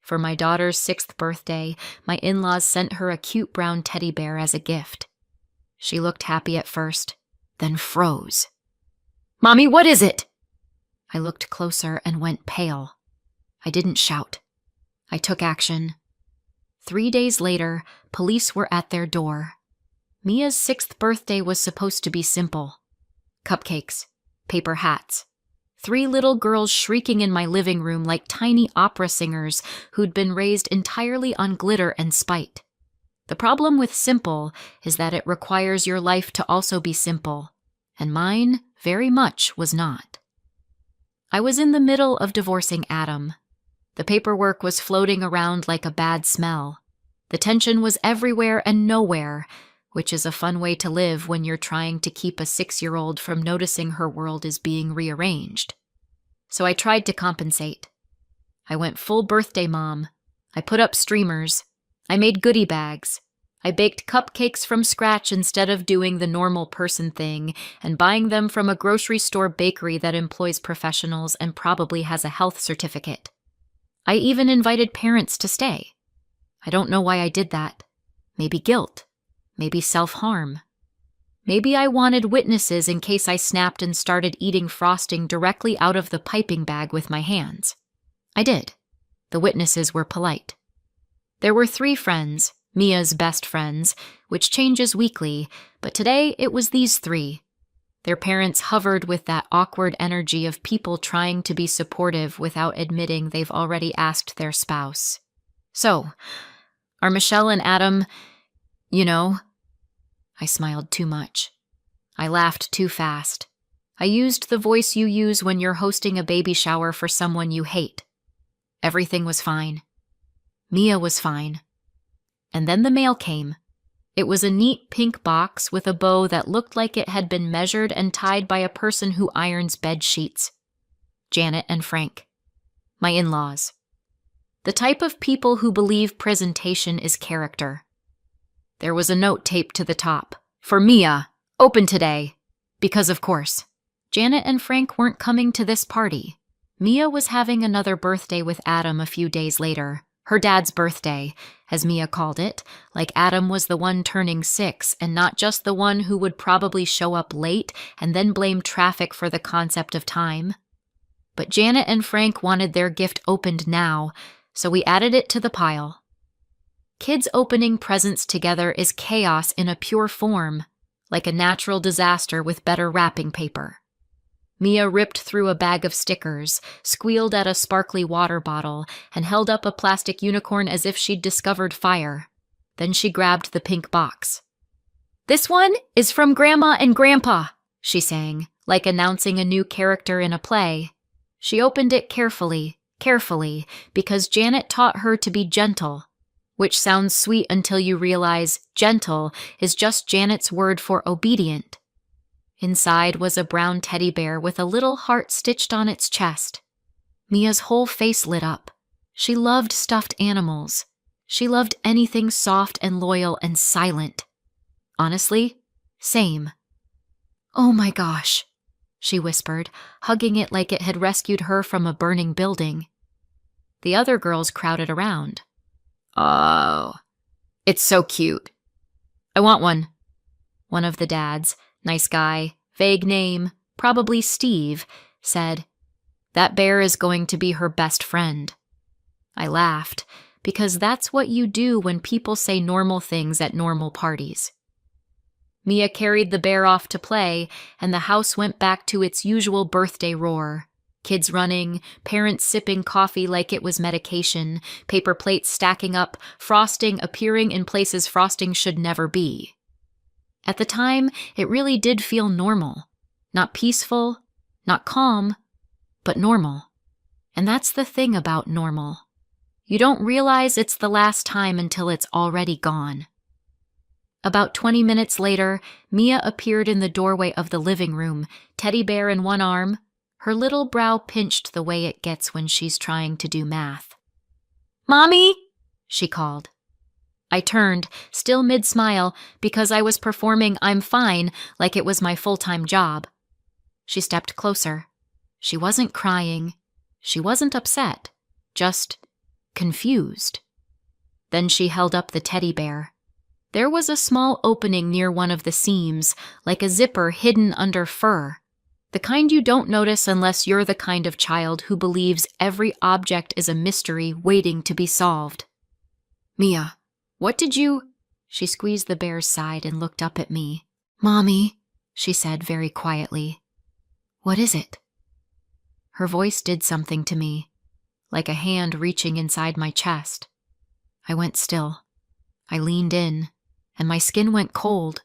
For my daughter's 6th birthday, my in-laws sent her a cute brown teddy bear as a gift. She looked happy at first, then froze. "Mommy, what is it?" I looked closer and went pale. I didn't shout. I took action. 3 days later, police were at their door. Mia's 6th birthday was supposed to be simple. Cupcakes, paper hats, 3 little girls shrieking in my living room like tiny opera singers who'd been raised entirely on glitter and spite. The problem with simple is that it requires your life to also be simple, and mine very much was not. I was in the middle of divorcing Adam. The paperwork was floating around like a bad smell. The tension was everywhere and nowhere, which is a fun way to live when you're trying to keep a 6-year-old from noticing her world is being rearranged. So I tried to compensate. I went full birthday mom. I put up streamers. I made goodie bags. I baked cupcakes from scratch instead of doing the normal person thing and buying them from a grocery store bakery that employs professionals and probably has a health certificate. I even invited parents to stay. I don't know why I did that. Maybe guilt. Maybe self-harm. Maybe I wanted witnesses in case I snapped and started eating frosting directly out of the piping bag with my hands. I did. The witnesses were polite. There were 3 friends, Mia's best friends, which changes weekly, but today it was these 3. Their parents hovered with that awkward energy of people trying to be supportive without admitting they've already asked their spouse. "So, are Michelle and Adam, you know?" I smiled too much. I laughed too fast. I used the voice you use when you're hosting a baby shower for someone you hate. Everything was fine. Mia was fine. And then the mail came. It was a neat pink box with a bow that looked like it had been measured and tied by a person who irons bed sheets. Janet and Frank. My in-laws. The type of people who believe presentation is character. There was a note taped to the top. "For Mia, open today." Because of course. Janet and Frank weren't coming to this party. Mia was having another birthday with Adam a few days later. Her dad's birthday, as Mia called it, like Adam was the one turning 6 and not just the one who would probably show up late and then blame traffic for the concept of time. But Janet and Frank wanted their gift opened now, so we added it to the pile. Kids opening presents together is chaos in a pure form, like a natural disaster with better wrapping paper. Mia ripped through a bag of stickers, squealed at a sparkly water bottle, and held up a plastic unicorn as if she'd discovered fire. Then she grabbed the pink box. "This one is from Grandma and Grandpa," she sang, like announcing a new character in a play. She opened it carefully, because Janet taught her to be gentle, which sounds sweet until you realize gentle is just Janet's word for obedient. Inside was a brown teddy bear with a little heart stitched on its chest. Mia's whole face lit up. She loved stuffed animals. She loved anything soft and loyal and silent. Honestly, same. "Oh my gosh," she whispered, hugging it like it had rescued her from a burning building. The other girls crowded around. "Oh, it's so cute. I want one." One of the dads, nice guy, vague name, probably Steve, said, "That bear is going to be her best friend." I laughed, because that's what you do when people say normal things at normal parties. Mia carried the bear off to play, and the house went back to its usual birthday roar. Kids running, parents sipping coffee like it was medication, paper plates stacking up, frosting appearing in places frosting should never be. At the time, it really did feel normal. Not peaceful, not calm, but normal. And that's the thing about normal. You don't realize it's the last time until it's already gone. About 20 minutes later, Mia appeared in the doorway of the living room, teddy bear in one arm, her little brow pinched the way it gets when she's trying to do math. "Mommy!" she called. I turned, still mid-smile, because I was performing "I'm fine" like it was my full-time job. She stepped closer. She wasn't crying. She wasn't upset. Just confused. Then she held up the teddy bear. There was a small opening near one of the seams, like a zipper hidden under fur. The kind you don't notice unless you're the kind of child who believes every object is a mystery waiting to be solved. "Mia, what did you—" She squeezed the bear's side and looked up at me. "Mommy," she said very quietly. "What is it?" Her voice did something to me, like a hand reaching inside my chest. I went still. I leaned in, and my skin went cold,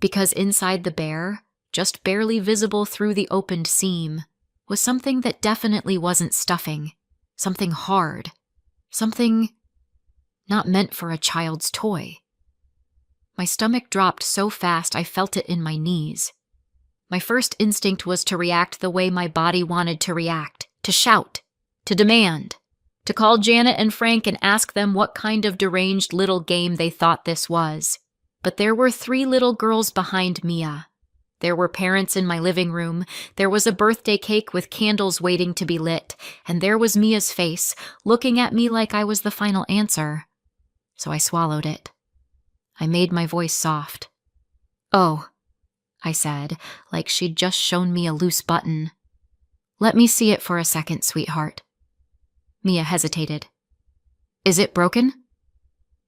because inside the bear, just barely visible through the opened seam, was something that definitely wasn't stuffing, something hard, something not meant for a child's toy. My stomach dropped so fast I felt it in my knees. My first instinct was to react the way my body wanted to react, to shout, to demand, to call Janet and Frank and ask them what kind of deranged little game they thought this was. But there were 3 little girls behind Mia. There were parents in my living room, there was a birthday cake with candles waiting to be lit, and there was Mia's face, looking at me like I was the final answer. So I swallowed it. I made my voice soft. "Oh," I said, like she'd just shown me a loose button. "Let me see it for a second, sweetheart." Mia hesitated. "Is it broken?"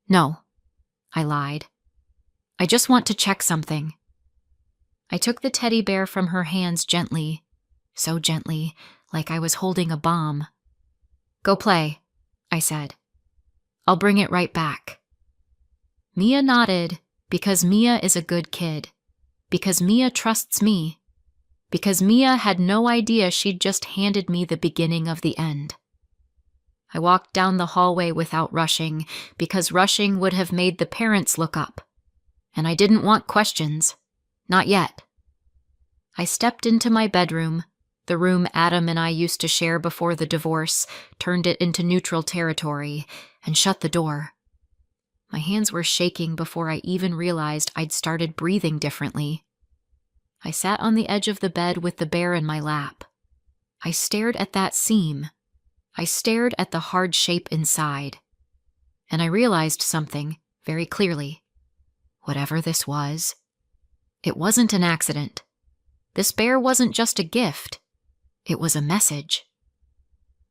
"No," I lied. "I just want to check something." I took the teddy bear from her hands gently, so gently, like I was holding a bomb. "Go play," I said. "I'll bring it right back." Mia nodded, because Mia is a good kid, because Mia trusts me, because Mia had no idea she'd just handed me the beginning of the end. I walked down the hallway without rushing, because rushing would have made the parents look up. And I didn't want questions. Not yet. I stepped into my bedroom, the room Adam and I used to share before the divorce, turned it into neutral territory, and shut the door. My hands were shaking before I even realized I'd started breathing differently. I sat on the edge of the bed with the bear in my lap. I stared at that seam. I stared at the hard shape inside. And I realized something very clearly. Whatever this was, it wasn't an accident. This bear wasn't just a gift. It was a message.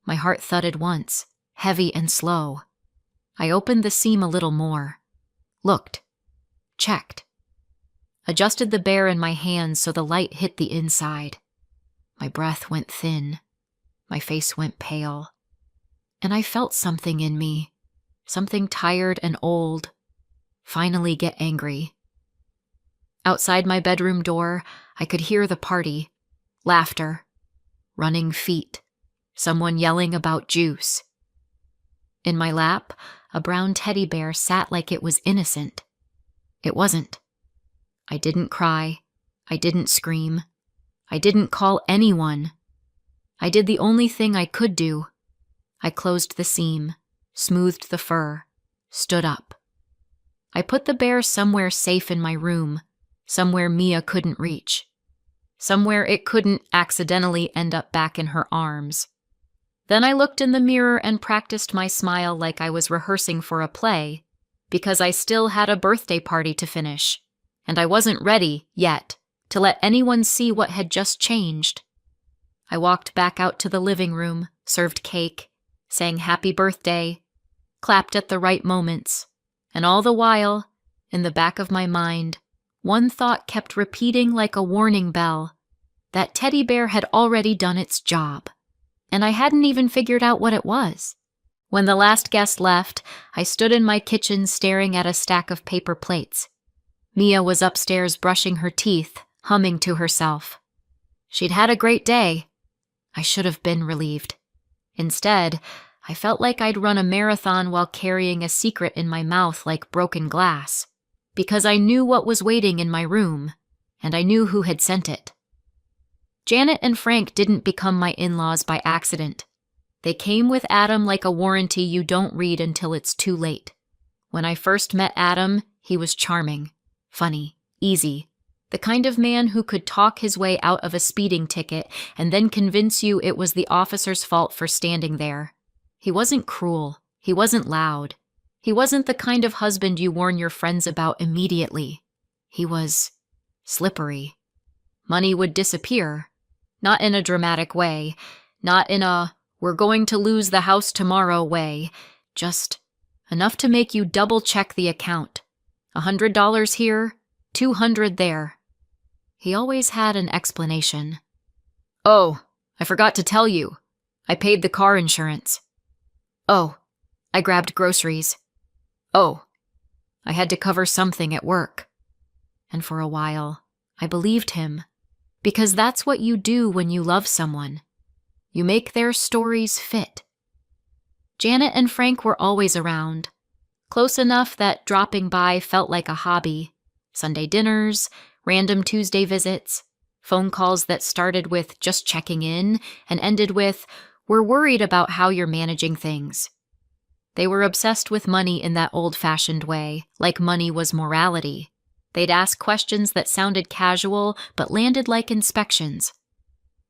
My heart thudded once, heavy and slow. I opened the seam a little more. Looked. Checked. Adjusted the bear in my hands so the light hit the inside. My breath went thin. My face went pale. And I felt something in me, something tired and old, finally get angry. Outside my bedroom door, I could hear the party. Laughter. Running feet. Someone yelling about juice. In my lap, a brown teddy bear sat like it was innocent. It wasn't. I didn't cry. I didn't scream. I didn't call anyone. I did the only thing I could do. I closed the seam, smoothed the fur, stood up. I put the bear somewhere safe in my room, somewhere Mia couldn't reach, somewhere it couldn't accidentally end up back in her arms. Then I looked in the mirror and practiced my smile like I was rehearsing for a play, because I still had a birthday party to finish, and I wasn't ready, yet, to let anyone see what had just changed. I walked back out to the living room, served cake, sang happy birthday, clapped at the right moments, and all the while, in the back of my mind, one thought kept repeating like a warning bell. That teddy bear had already done its job, and I hadn't even figured out what it was. When the last guest left, I stood in my kitchen staring at a stack of paper plates. Mia was upstairs brushing her teeth, humming to herself. She'd had a great day. I should have been relieved. Instead, I felt like I'd run a marathon while carrying a secret in my mouth like broken glass, because I knew what was waiting in my room, and I knew who had sent it. Janet and Frank didn't become my in-laws by accident. They came with Adam like a warranty you don't read until it's too late. When I first met Adam, he was charming, funny, easy, the kind of man who could talk his way out of a speeding ticket and then convince you it was the officer's fault for standing there. He wasn't cruel. He wasn't loud. He wasn't the kind of husband you warn your friends about immediately. He was slippery. Money would disappear. Not in a dramatic way. Not in a, we're going to lose the house tomorrow way. Just enough to make you double-check the account. $100 here, $200 there. He always had an explanation. Oh, I forgot to tell you. I paid the car insurance. Oh, I grabbed groceries. Oh, I had to cover something at work. And for a while, I believed him. Because that's what you do when you love someone. You make their stories fit. Janet and Frank were always around. Close enough that dropping by felt like a hobby. Sunday dinners, random Tuesday visits, phone calls that started with just checking in and ended with, we're worried about how you're managing things. They were obsessed with money in that old-fashioned way, like money was morality. They'd ask questions that sounded casual but landed like inspections.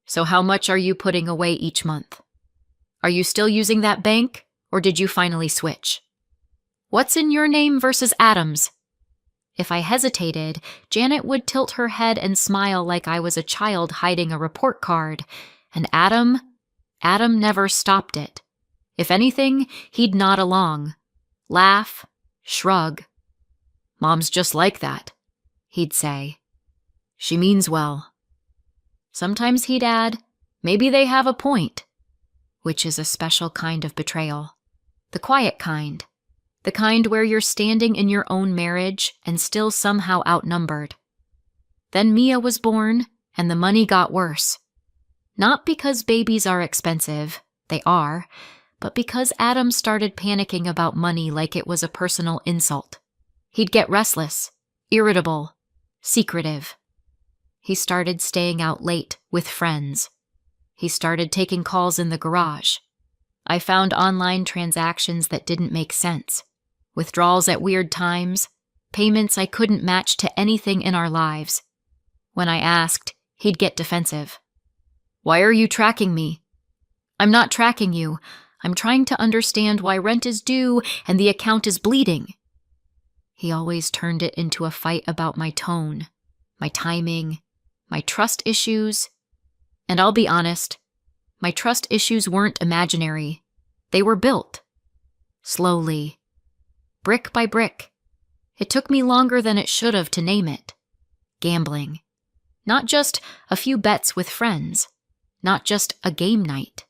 So how much are you putting away each month? Are you still using that bank, or did you finally switch? What's in your name versus Adam's? If I hesitated, Janet would tilt her head and smile like I was a child hiding a report card. And Adam never stopped it. If anything, he'd nod along, laugh, shrug. Mom's just like that, he'd say. She means well. Sometimes he'd add, maybe they have a point, which is a special kind of betrayal. The quiet kind. The kind where you're standing in your own marriage and still somehow outnumbered. Then Mia was born, and the money got worse. Not because babies are expensive, they are, but because Adam started panicking about money like it was a personal insult. He'd get restless, irritable, secretive. He started staying out late with friends. He started taking calls in the garage. I found online transactions that didn't make sense. Withdrawals at weird times, payments I couldn't match to anything in our lives. When I asked, he'd get defensive. Why are you tracking me? I'm not tracking you. I'm trying to understand why rent is due and the account is bleeding. He always turned it into a fight about my tone, my timing, my trust issues. And I'll be honest, my trust issues weren't imaginary. They were built. Slowly. Brick by brick. It took me longer than it should have to name it. Gambling. Not just a few bets with friends. Not just a game night.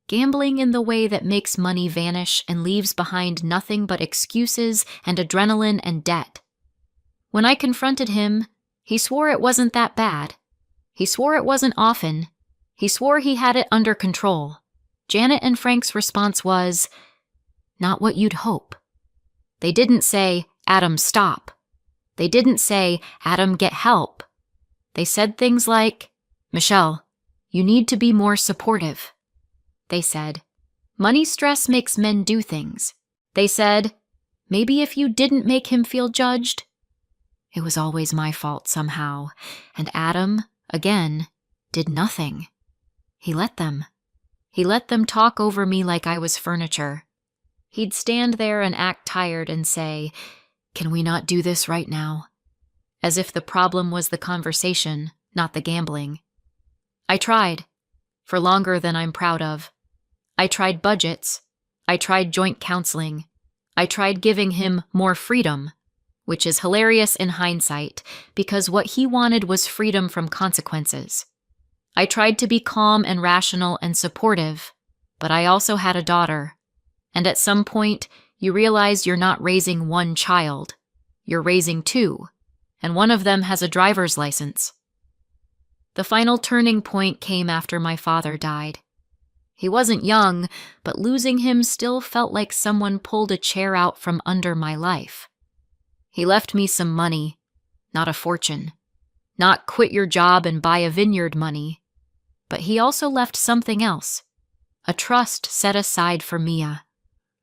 Gambling in the way that makes money vanish and leaves behind nothing but excuses and adrenaline and debt. When I confronted him, he swore it wasn't that bad. He swore it wasn't often. He swore he had it under control. Janet and Frank's response was, not what you'd hope. They didn't say, Adam, stop. They didn't say, Adam, get help. They said things like, Michelle, you need to be more supportive. They said, money stress makes men do things. They said, maybe if you didn't make him feel judged. It was always my fault somehow, and Adam, again, did nothing. He let them. He let them talk over me like I was furniture. He'd stand there and act tired and say, can we not do this right now? As if the problem was the conversation, not the gambling. I tried, for longer than I'm proud of. I tried budgets. I tried joint counseling. I tried giving him more freedom, which is hilarious in hindsight because what he wanted was freedom from consequences. I tried to be calm and rational and supportive, but I also had a daughter. And at some point, you realize you're not raising one child. You're raising two, and one of them has a driver's license. The final turning point came after my father died. He wasn't young, but losing him still felt like someone pulled a chair out from under my life. He left me some money, not a fortune, not quit your job and buy a vineyard money, but he also left something else, a trust set aside for Mia.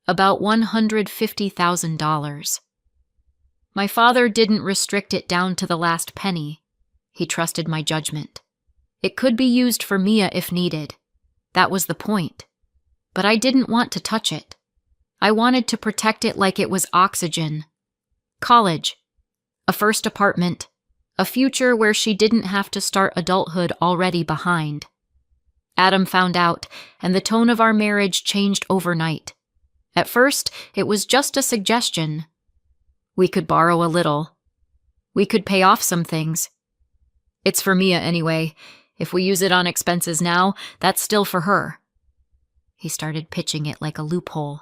About $150,000. My father didn't restrict it down to the last penny. He trusted my judgment. It could be used for Mia if needed. That was the point. But I didn't want to touch it. I wanted to protect it like it was oxygen. College, a first apartment, a future where she didn't have to start adulthood already behind. Adam found out, and the tone of our marriage changed overnight. At first, it was just a suggestion. We could borrow a little. We could pay off some things. It's for Mia anyway. If we use it on expenses now, that's still for her. He started pitching it like a loophole.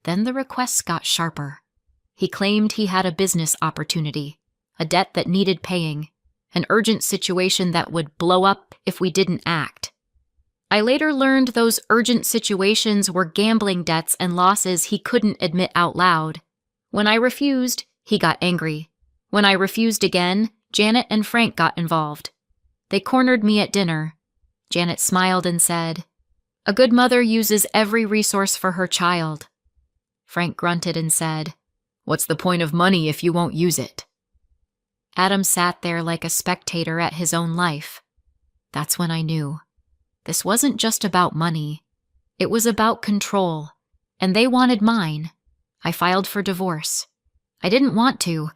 Then the requests got sharper. He claimed he had a business opportunity, a debt that needed paying, an urgent situation that would blow up if we didn't act. I later learned those urgent situations were gambling debts and losses he couldn't admit out loud. When I refused, he got angry. When I refused again, Janet and Frank got involved. They cornered me at dinner. Janet smiled and said, "A good mother uses every resource for her child." Frank grunted and said, "What's the point of money if you won't use it?" Adam sat there like a spectator at his own life. That's when I knew. This wasn't just about money. It was about control, and they wanted mine. I filed for divorce. I didn't want to.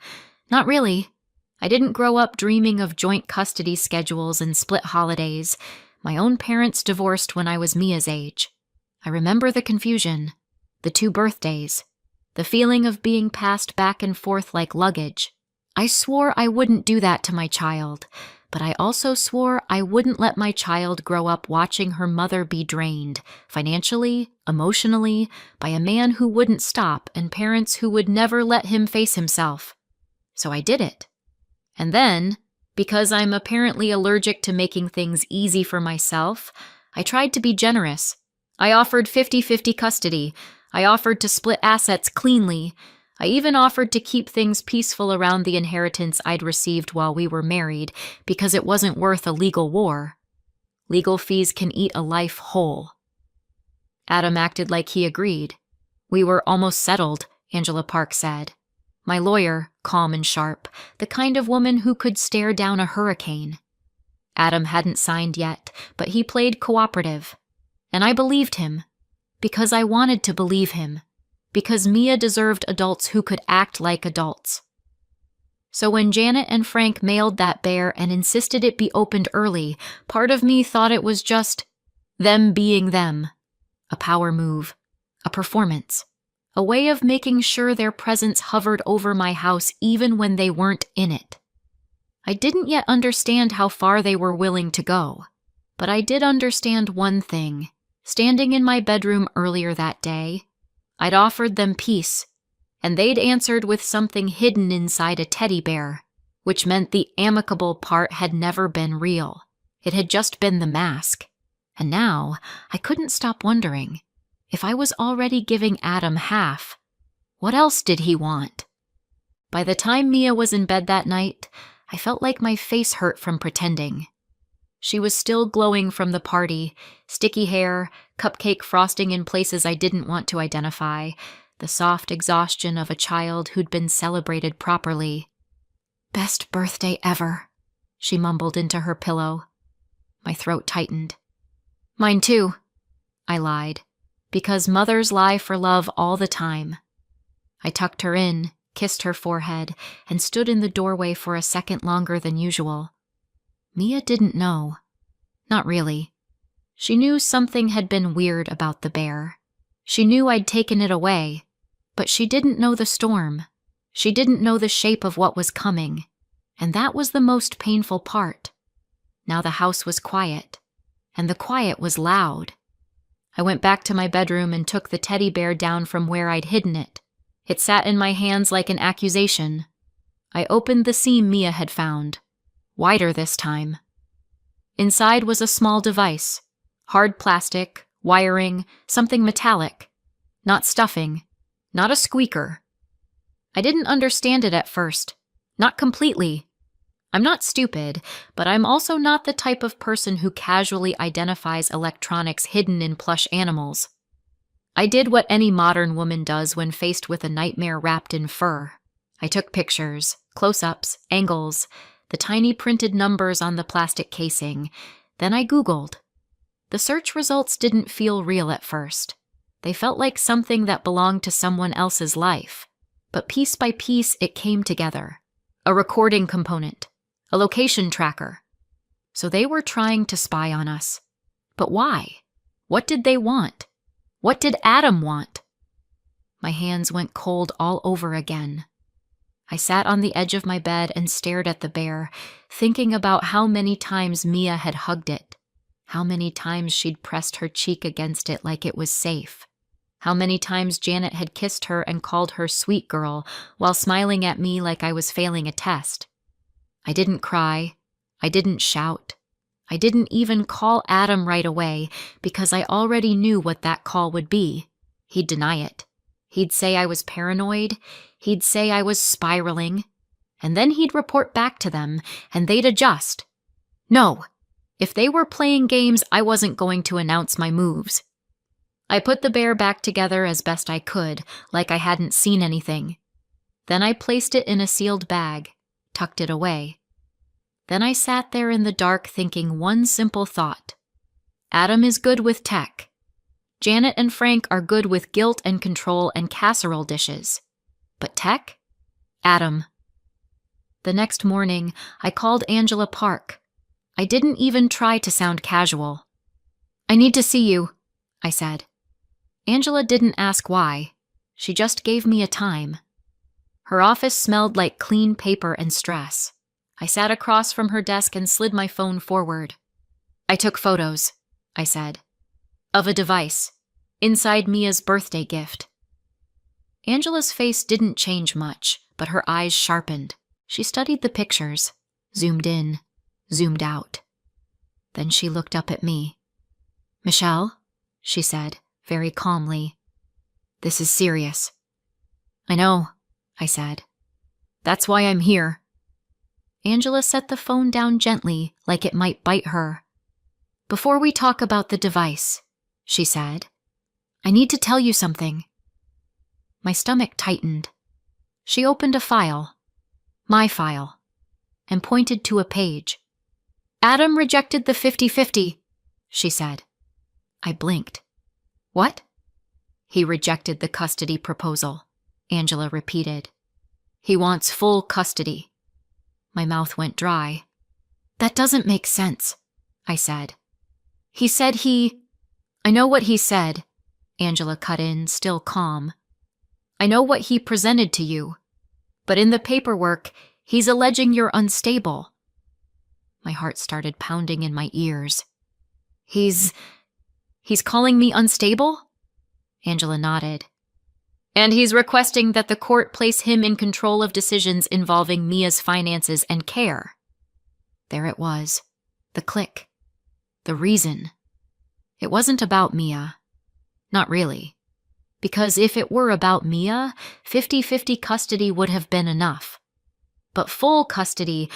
Not really. I didn't grow up dreaming of joint custody schedules and split holidays. My own parents divorced when I was Mia's age. I remember the confusion, the 2 birthdays, the feeling of being passed back and forth like luggage. I swore I wouldn't do that to my child, but I also swore I wouldn't let my child grow up watching her mother be drained, financially, emotionally, by a man who wouldn't stop and parents who would never let him face himself. So I did it. And then, because I'm apparently allergic to making things easy for myself, I tried to be generous. I offered 50-50 custody. I offered to split assets cleanly. I even offered to keep things peaceful around the inheritance I'd received while we were married, because it wasn't worth a legal war. Legal fees can eat a life whole. Adam acted like he agreed. We were almost settled, Angela Park said. My lawyer, calm and sharp, the kind of woman who could stare down a hurricane. Adam hadn't signed yet, but he played cooperative. And I believed him. Because I wanted to believe him. Because Mia deserved adults who could act like adults. So when Janet and Frank mailed that bear and insisted it be opened early, part of me thought it was just them being them. A power move. A performance. A way of making sure their presence hovered over my house even when they weren't in it. I didn't yet understand how far they were willing to go. But I did understand one thing. Standing in my bedroom earlier that day, I'd offered them peace, and they'd answered with something hidden inside a teddy bear, which meant the amicable part had never been real. It had just been the mask. And now, I couldn't stop wondering, if I was already giving Adam half, what else did he want? By the time Mia was in bed that night, I felt like my face hurt from pretending. She was still glowing from the party, sticky hair, cupcake frosting in places I didn't want to identify, the soft exhaustion of a child who'd been celebrated properly. "Best birthday ever," she mumbled into her pillow. My throat tightened. "Mine too," I lied, because mothers lie for love all the time. I tucked her in, kissed her forehead, and stood in the doorway for a second longer than usual. Mia didn't know. Not really. She knew something had been weird about the bear. She knew I'd taken it away, but she didn't know the storm. She didn't know the shape of what was coming, and that was the most painful part. Now the house was quiet, and the quiet was loud. I went back to my bedroom and took the teddy bear down from where I'd hidden it. It sat in my hands like an accusation. I opened the seam Mia had found. Wider this time. Inside was a small device. Hard plastic, wiring, something metallic. Not stuffing. Not a squeaker. I didn't understand it at first. Not completely. I'm not stupid, but I'm also not the type of person who casually identifies electronics hidden in plush animals. I did what any modern woman does when faced with a nightmare wrapped in fur. I took pictures, close-ups, angles, the tiny printed numbers on the plastic casing. Then I Googled. The search results didn't feel real at first. They felt like something that belonged to someone else's life. But piece by piece, it came together. A recording component. A location tracker. So they were trying to spy on us. But why? What did they want? What did Adam want? My hands went cold all over again. I sat on the edge of my bed and stared at the bear, thinking about how many times Mia had hugged it, how many times she'd pressed her cheek against it like it was safe, how many times Janet had kissed her and called her sweet girl while smiling at me like I was failing a test. I didn't cry. I didn't shout. I didn't even call Adam right away because I already knew what that call would be. He'd deny it. He'd say I was paranoid. He'd say I was spiraling. And then he'd report back to them, and they'd adjust. No, if they were playing games, I wasn't going to announce my moves. I put the bear back together as best I could, like I hadn't seen anything. Then I placed it in a sealed bag, tucked it away. Then I sat there in the dark thinking one simple thought. Adam is good with tech. Janet and Frank are good with guilt and control and casserole dishes. But tech? Adam. The next morning, I called Angela Park. I didn't even try to sound casual. I need to see you, I said. Angela didn't ask why. She just gave me a time. Her office smelled like clean paper and stress. I sat across from her desk and slid my phone forward. I took photos, I said, of a device, inside Mia's birthday gift. Angela's face didn't change much, but her eyes sharpened. She studied the pictures, zoomed in, zoomed out. Then she looked up at me. Michelle, she said, very calmly, this is serious. I know, I said. That's why I'm here. Angela set the phone down gently, like it might bite her. Before we talk about the device, she said, I need to tell you something. My stomach tightened. She opened a file, my file, and pointed to a page. Adam rejected the 50-50, she said. I blinked. What? He rejected the custody proposal, Angela repeated. He wants full custody. My mouth went dry. That doesn't make sense, I said. He said I know what he said, Angela cut in, still calm. I know what he presented to you, but in the paperwork, he's alleging you're unstable. My heart started pounding in my ears. He's calling me unstable? Angela nodded. And he's requesting that the court place him in control of decisions involving Mia's finances and care. There it was. The click. The reason. It wasn't about Mia. Not really. Because if it were about Mia, 50-50 custody would have been enough. But full custody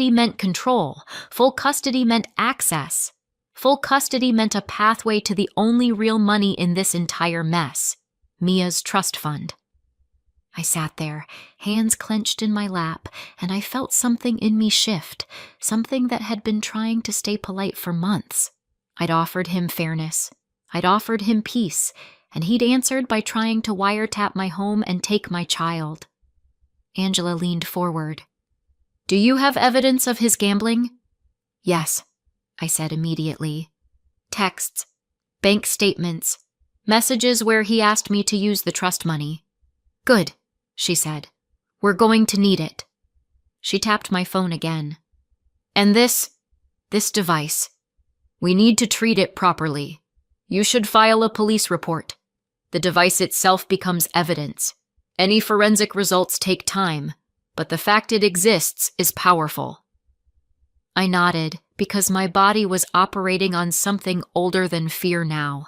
meant control. Full custody meant access. Full custody meant a pathway to the only real money in this entire mess. Mia's trust fund. I sat there, hands clenched in my lap, and I felt something in me shift, something that had been trying to stay polite for months. I'd offered him fairness. I'd offered him peace, and he'd answered by trying to wiretap my home and take my child. Angela leaned forward. Do you have evidence of his gambling? Yes, I said immediately. Texts, bank statements, messages where he asked me to use the trust money. Good, she said. We're going to need it. She tapped my phone again. And this device. We need to treat it properly. You should file a police report. The device itself becomes evidence. Any forensic results take time, but the fact it exists is powerful. I nodded because my body was operating on something older than fear now.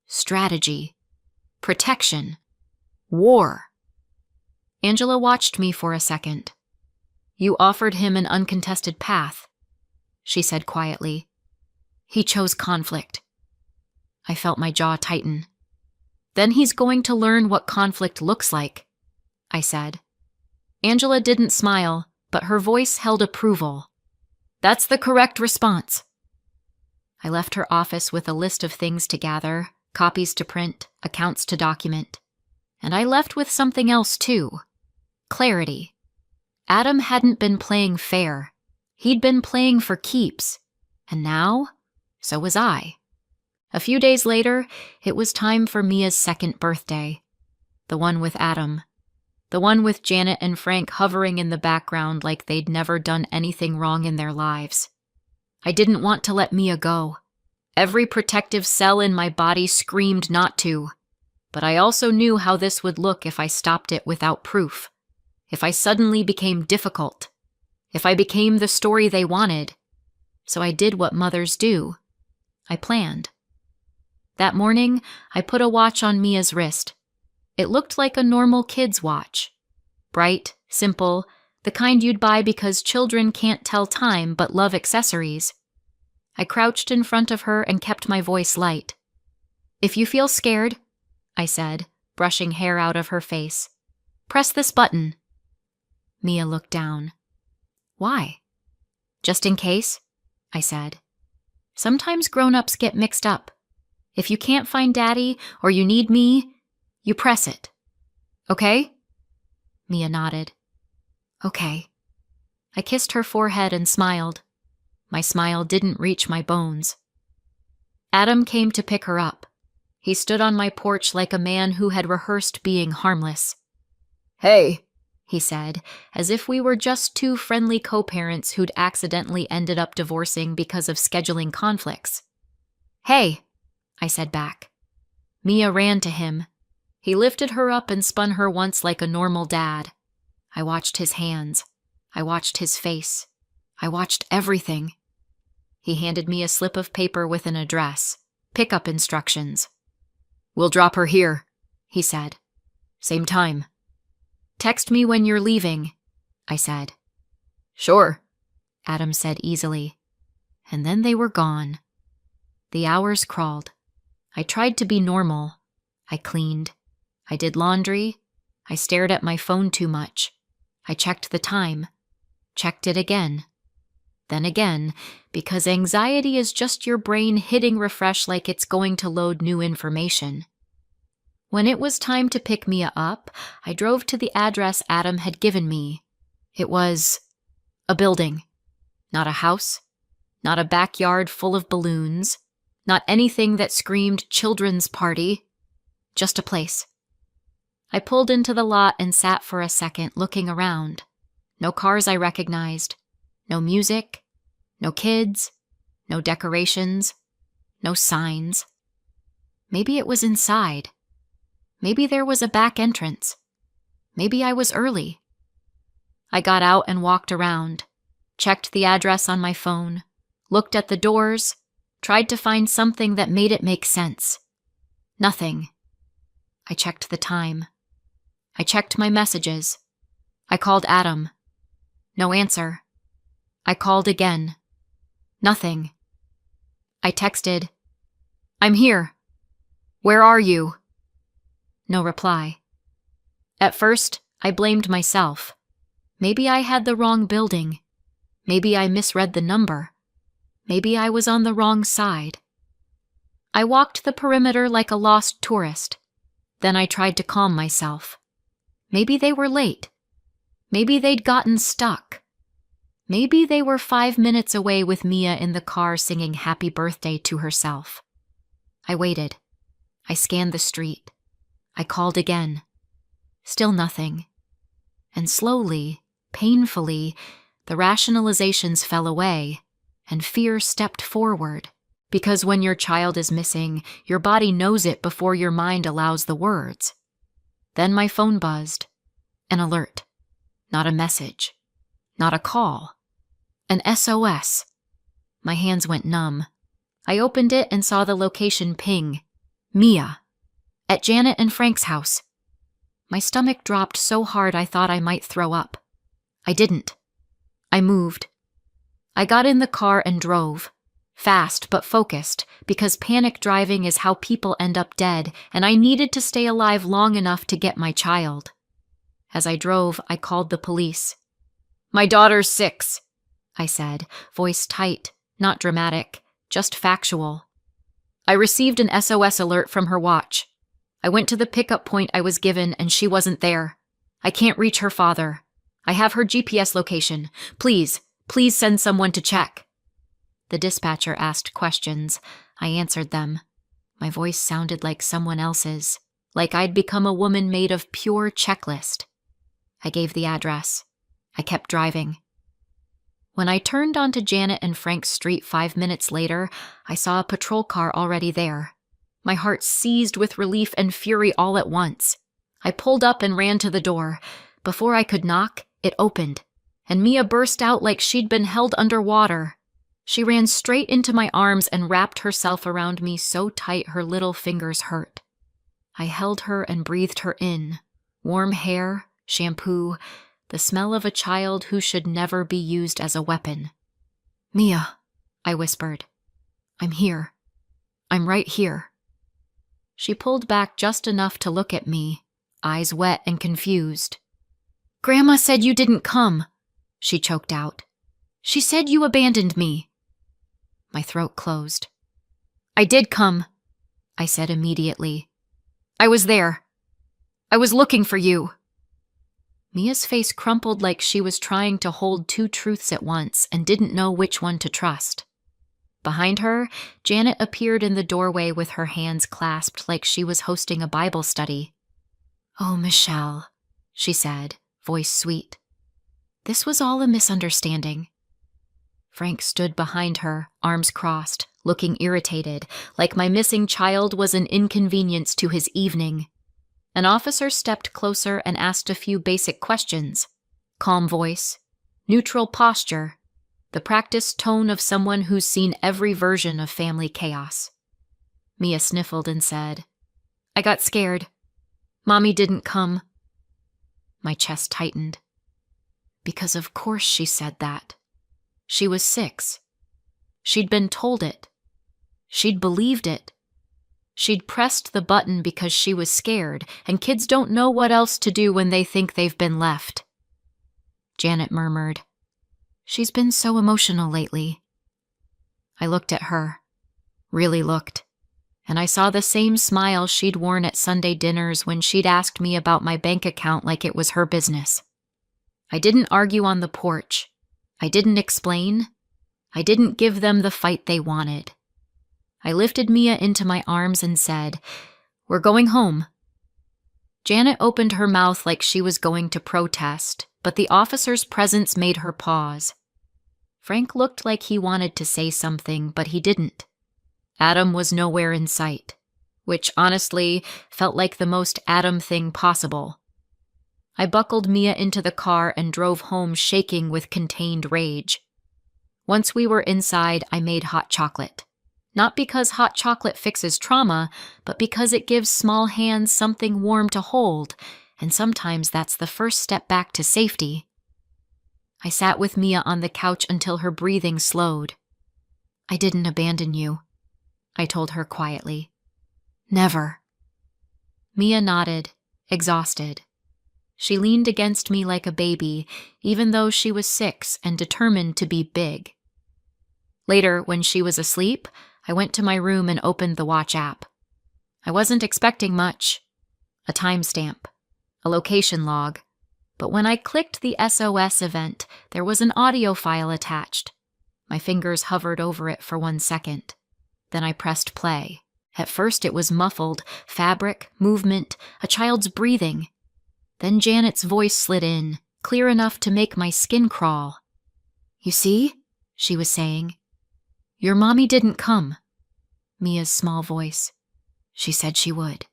Strategy. Protection. War. Angela watched me for a second. You offered him an uncontested path, she said quietly. He chose conflict. I felt my jaw tighten. Then he's going to learn what conflict looks like, I said. Angela didn't smile, but her voice held approval. That's the correct response. I left her office with a list of things to gather, copies to print, accounts to document. And I left with something else too. Clarity. Adam hadn't been playing fair. He'd been playing for keeps. And now, so was I. A few days later, it was time for Mia's second birthday. The one with Adam. The one with Janet and Frank hovering in the background like they'd never done anything wrong in their lives. I didn't want to let Mia go. Every protective cell in my body screamed not to. But I also knew how this would look if I stopped it without proof. If I suddenly became difficult. If I became the story they wanted. So I did what mothers do. I planned. That morning, I put a watch on Mia's wrist. It looked like a normal kid's watch. Bright, simple, the kind you'd buy because children can't tell time but love accessories. I crouched in front of her and kept my voice light. "If you feel scared," I said, brushing hair out of her face, "press this button." Mia looked down. "Why?" "Just in case," I said. "Sometimes grown-ups get mixed up. If you can't find Daddy or you need me, you press it. Okay?" Mia nodded. "Okay." I kissed her forehead and smiled. My smile didn't reach my bones. Adam came to pick her up. He stood on my porch like a man who had rehearsed being harmless. "Hey," he said, as if we were just two friendly co-parents who'd accidentally ended up divorcing because of scheduling conflicts. "Hey," I said back. Mia ran to him. He lifted her up and spun her once like a normal dad. I watched his hands. I watched his face. I watched everything. He handed me a slip of paper with an address, pickup instructions. "We'll drop her here," he said. "Same time." "Text me when you're leaving," I said. "Sure," Adam said easily. And then they were gone. The hours crawled. I tried to be normal. I cleaned. I did laundry. I stared at my phone too much. I checked the time. Checked it again. Then again, because anxiety is just your brain hitting refresh like it's going to load new information. When it was time to pick Mia up, I drove to the address Adam had given me. It was a building. Not a house. Not a backyard full of balloons. Not anything that screamed children's party. Just a place. I pulled into the lot and sat for a second looking around. No cars I recognized. No music. No kids. No decorations. No signs. Maybe it was inside. Maybe there was a back entrance. Maybe I was early. I got out and walked around, checked the address on my phone, looked at the doors, tried to find something that made it make sense. Nothing. I checked the time. I checked my messages. I called Adam. No answer. I called again. Nothing. I texted, "I'm here. Where are you?" No reply. At first, I blamed myself. Maybe I had the wrong building. Maybe I misread the number. Maybe I was on the wrong side. I walked the perimeter like a lost tourist. Then I tried to calm myself. Maybe they were late. Maybe they'd gotten stuck. Maybe they were 5 minutes away with Mia in the car singing happy birthday to herself. I waited. I scanned the street. I called again. Still nothing. And slowly, painfully, the rationalizations fell away, and fear stepped forward. Because when your child is missing, your body knows it before your mind allows the words. Then my phone buzzed. An alert. Not a message. Not a call. An SOS. My hands went numb. I opened it and saw the location ping. Mia. At Janet and Frank's house. My stomach dropped so hard I thought I might throw up. I didn't. I moved. I got in the car and drove. Fast but focused, because panic driving is how people end up dead, and I needed to stay alive long enough to get my child. As I drove, I called the police. "My daughter's 6, I said, voice tight, not dramatic, just factual. I received an SOS alert from her watch. I went to the pickup point I was given and she wasn't there. I can't reach her father. I have her GPS location. Please send someone to check." The dispatcher asked questions. I answered them. My voice sounded like someone else's, like I'd become a woman made of pure checklist. I gave the address. I kept driving. When I turned onto Janet and Frank's street 5 minutes later, I saw a patrol car already there. My heart seized with relief and fury all at once. I pulled up and ran to the door. Before I could knock, it opened, and Mia burst out like she'd been held underwater. She ran straight into my arms and wrapped herself around me so tight her little fingers hurt. I held her and breathed her in. Warm hair, shampoo, the smell of a child who should never be used as a weapon. "Mia," I whispered. "I'm here. I'm right here." She pulled back just enough to look at me, eyes wet and confused. "Grandma said you didn't come," she choked out. "She said you abandoned me." My throat closed. "I did come," I said immediately. "I was there. I was looking for you." Mia's face crumpled like she was trying to hold two truths at once and didn't know which one to trust. Behind her, Janet appeared in the doorway with her hands clasped like she was hosting a Bible study. "Oh, Michelle," she said, voice sweet. "This was all a misunderstanding." Frank stood behind her, arms crossed, looking irritated, like my missing child was an inconvenience to his evening. An officer stepped closer and asked a few basic questions. Calm voice, neutral posture, the practiced tone of someone who's seen every version of family chaos. Mia sniffled and said, "I got scared. Mommy didn't come." My chest tightened. Because of course she said that. She was 6. She'd been told it. She'd believed it. She'd pressed the button because she was scared, and kids don't know what else to do when they think they've been left. Janet murmured, "She's been so emotional lately." I looked at her, really looked, and I saw the same smile she'd worn at Sunday dinners when she'd asked me about my bank account like it was her business. I didn't argue on the porch. I didn't explain. I didn't give them the fight they wanted. I lifted Mia into my arms and said, "We're going home." Janet opened her mouth like she was going to protest, but the officer's presence made her pause. Frank looked like he wanted to say something, but he didn't. Adam was nowhere in sight, which honestly felt like the most Adam thing possible. I buckled Mia into the car and drove home shaking with contained rage. Once we were inside, I made hot chocolate. Not because hot chocolate fixes trauma, but because it gives small hands something warm to hold, and sometimes that's the first step back to safety. I sat with Mia on the couch until her breathing slowed. "I didn't abandon you," I told her quietly. "Never." Mia nodded, exhausted. She leaned against me like a baby, even though she was 6 and determined to be big. Later, when she was asleep, I went to my room and opened the Watch app. I wasn't expecting much. A timestamp, a location log. But when I clicked the SOS event, there was an audio file attached. My fingers hovered over it for 1 second. Then I pressed play. At first it was muffled, fabric, movement, a child's breathing. Then Janet's voice slid in, clear enough to make my skin crawl. "You see?" she was saying. "Your mommy didn't come." Mia's small voice. "She said she would."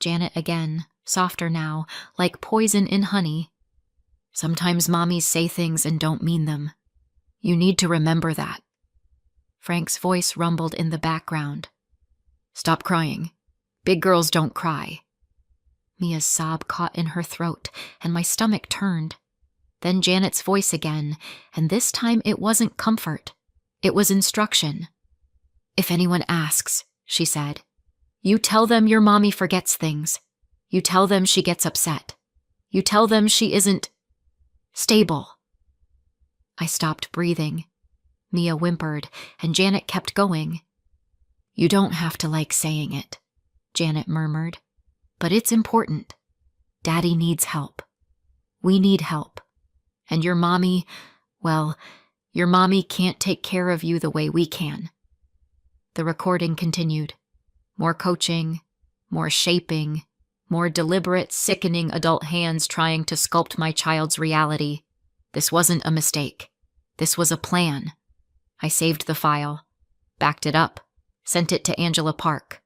Janet again, softer now, like poison in honey. "Sometimes mommies say things and don't mean them. You need to remember that." Frank's voice rumbled in the background. "Stop crying. Big girls don't cry." Mia's sob caught in her throat, and my stomach turned. Then Janet's voice again, and this time it wasn't comfort. It was instruction. "If anyone asks," she said, "you tell them your mommy forgets things. You tell them she gets upset. You tell them she isn't stable." I stopped breathing. Mia whimpered, and Janet kept going. You don't have to like saying it, Janet murmured, but it's important. Daddy needs help. We need help. And your mommy, well, your mommy can't take care of you the way we can. The recording continued. More coaching, more shaping, more deliberate, sickening adult hands trying to sculpt my child's reality. This wasn't a mistake. This was a plan. I saved the file, backed it up, sent it to Angela Park.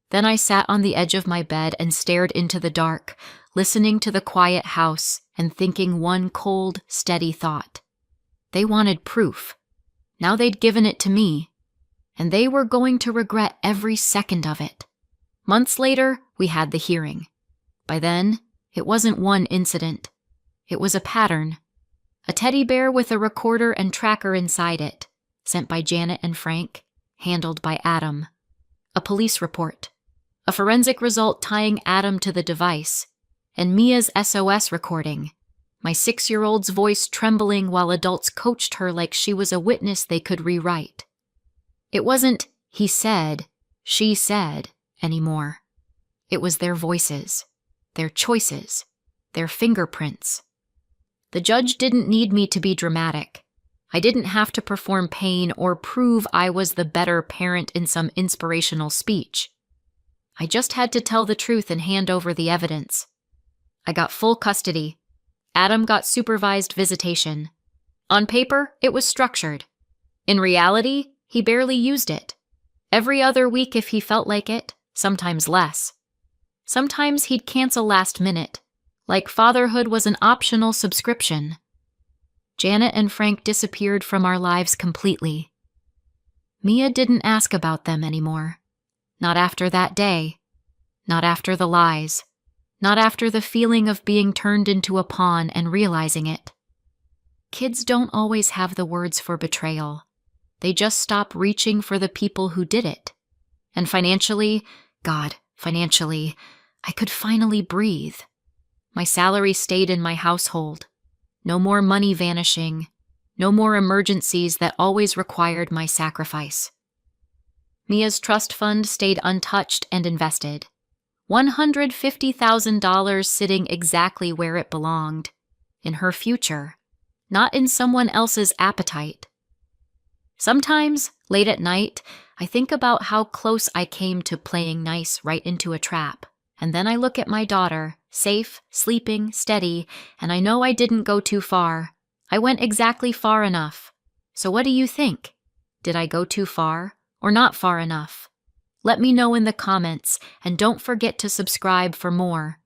Then I sat on the edge of my bed and stared into the dark, listening to the quiet house and thinking one cold, steady thought. They wanted proof. Now they'd given it to me, and they were going to regret every second of it. Months later, we had the hearing. By then, it wasn't one incident. It was a pattern. A teddy bear with a recorder and tracker inside it, sent by Janet and Frank, handled by Adam. A police report. A forensic result tying Adam to the device. And Mia's SOS recording. My 6-year-old's voice trembling while adults coached her like she was a witness they could rewrite. It wasn't, he said, she said, anymore. It was their voices, their choices, their fingerprints. The judge didn't need me to be dramatic. I didn't have to perform pain or prove I was the better parent in some inspirational speech. I just had to tell the truth and hand over the evidence. I got full custody. Adam got supervised visitation. On paper, it was structured. In reality, he barely used it. Every other week if he felt like it, sometimes less. Sometimes he'd cancel last minute, like fatherhood was an optional subscription. Janet and Frank disappeared from our lives completely. Mia didn't ask about them anymore. Not after that day. Not after the lies. Not after the feeling of being turned into a pawn and realizing it. Kids don't always have the words for betrayal. They just stop reaching for the people who did it. And financially, I could finally breathe. My salary stayed in my household. No more money vanishing. No more emergencies that always required my sacrifice. Mia's trust fund stayed untouched and invested. $150,000 sitting exactly where it belonged. In her future, not in someone else's appetite. Sometimes, late at night, I think about how close I came to playing nice right into a trap. And then I look at my daughter, safe, sleeping, steady, and I know I didn't go too far. I went exactly far enough. So what do you think? Did I go too far or not far enough? Let me know in the comments, and don't forget to subscribe for more.